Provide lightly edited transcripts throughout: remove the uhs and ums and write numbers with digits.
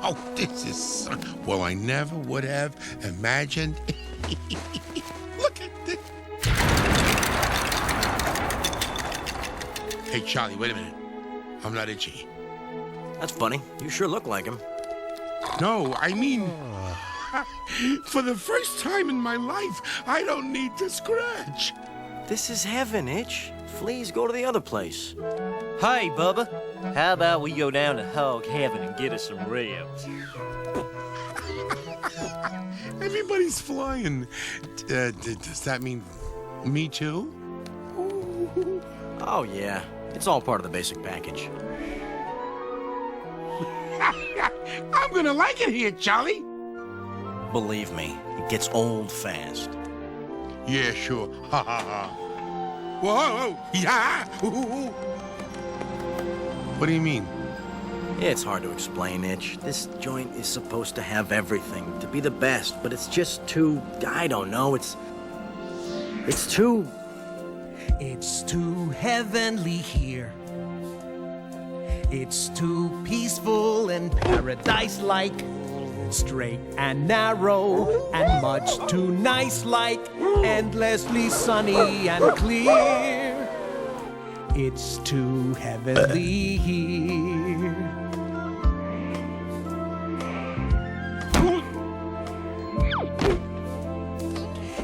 Oh, this is... Well, I never would have imagined... Look at this. Hey, Charlie, wait a minute. I'm not itchy. That's funny. You sure look like him. No, I mean... For the first time in my life, I don't need to scratch. This is heaven, Itch. Fleas go to the other place. Hey, Bubba. How about we go down to Hog Heaven and get us some ribs? Everybody's flying. Does that mean me too? Oh, yeah. It's all part of the basic package. I'm gonna like it here, Charlie. Believe me, it gets old fast. Yeah, sure. Ha ha ha. Whoa, whoa, yeah. Ooh. What do you mean? It's hard to explain, Itch. This joint is supposed to have everything, to be the best, but it's just too... I don't know, it's too... It's too heavenly here. It's too peaceful and paradise-like. Straight and narrow and much too nice-like. Endlessly sunny and clear. It's too heavenly here.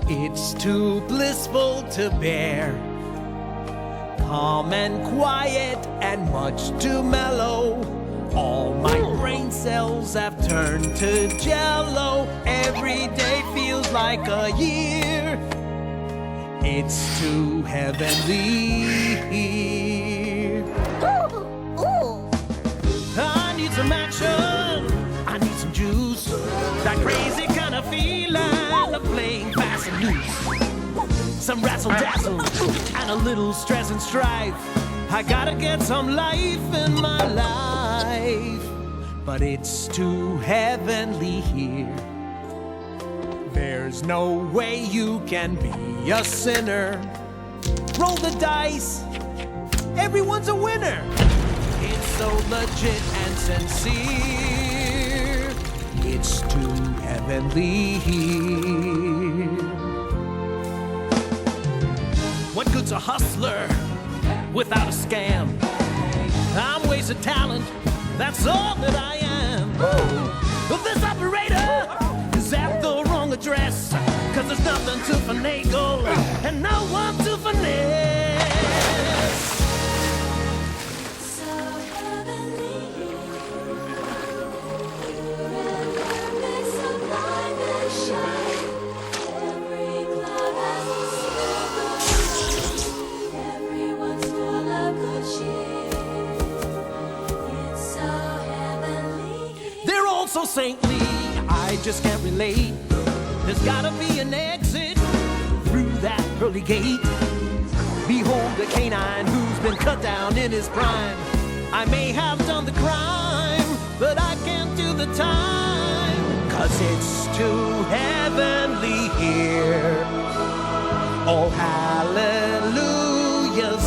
It's too blissful to bear. Calm and quiet and much too mellow. All my brain cells have turned to jello. Every day feels like a year. It's too heavenly here. I need some action. I need some juice. That crazy kind of feeling of playing fast and loose. Some razzle-dazzle and a little stress and strife. I gotta get some life in my life. But it's too heavenly here. There's no way you can be a sinner. Roll the dice, everyone's a winner. It's so legit and sincere. It's too heavenly here. What good's a hustler without a scam? I'm wasted talent, that's all that I am. Well, this operator is at the wrong address, 'cause there's nothing to finagle and no one to finesse. So heavenly, so bright and shine. Every cloud has a silver. Everyone's full of good cheer. It's so heavenly. They're all so saintly, I just can't relate. There's gotta be an exit through that pearly gate. Behold the canine who's been cut down in his prime. I may have done the crime, but I can't do the time. 'Cause it's too heavenly here. All hallelujahs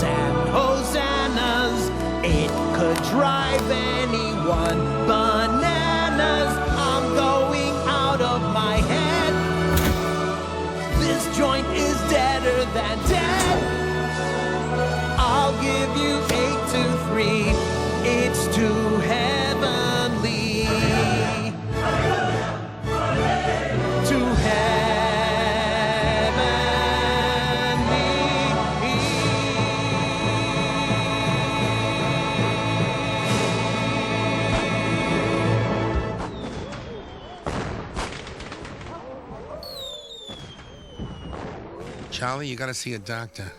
and hosannas. It could drive anyone bananas. I'm going out of my head. This joint is deader than dead. I'll give you 8 to 3. It's too heavenly. Too Charlie, you gotta see a doctor.